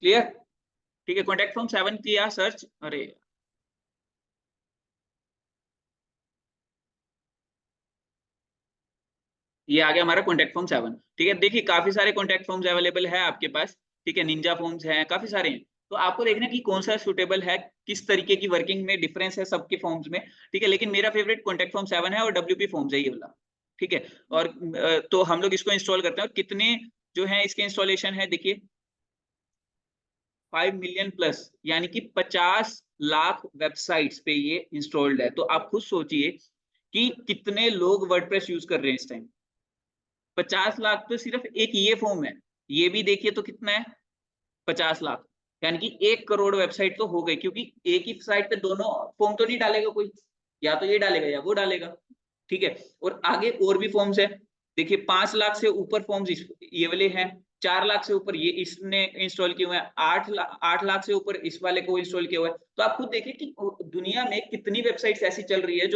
क्लियर? ठीक है, कॉन्टेक्ट फॉर्म 7 किया सर्च, अरे ये आ गया हमारा कॉन्टेक्ट फॉर्म 7। ठीक है, देखिए काफी सारे कॉन्टेक्ट फॉर्म्स अवेलेबल है आपके पास। ठीक है, निंजा फॉर्म्स हैं, काफी सारे हैं, तो आपको देखना कि कौन सा सुटेबल है, किस तरीके की वर्किंग में डिफरेंस है सबके फॉर्म्स में। ठीक है, लेकिन मेरा फेवरेट कॉन्टेक्ट फॉर्म 7 है और WP फॉर्म्स है ये वाला। ठीक है, और तो हम लोग इसको इंस्टॉल करते हैं, और कितने जो है इसके इंस्टॉलेशन है देखिए, 5 मिलियन प्लस, यानी कि 50 लाख वेबसाइट्स पे ये इंस्टॉल्ड है। तो आप खुद सोचिए कि कितने लोग वर्डप्रेस यूज कर रहे हैं इस टाइम। 50 लाख तो सिर्फ एक ये फॉर्म है, ये भी देखिए तो कितना है, 50 लाख, यानी कि 1 करोड़ वेबसाइट तो हो गई, क्योंकि एक ही साइट पे दोनों फॉर्म तो नहीं डालेगा कोई, या तो ये डालेगा या वो डालेगा। ठीक है, और आगे और भी फॉर्म्स है, देखिए 5 लाख से ऊपर फॉर्म्स ये वाले हैं, 4 लाख से ऊपर ये इसने इंस्टॉल किए हुए हैं, 8 लाख से ऊपर इस वाले को इंस्टॉल किया हुआ है। तो आप खुद देखिए कि दुनिया में कितनी वेबसाइट्स ऐसी चल रही है जो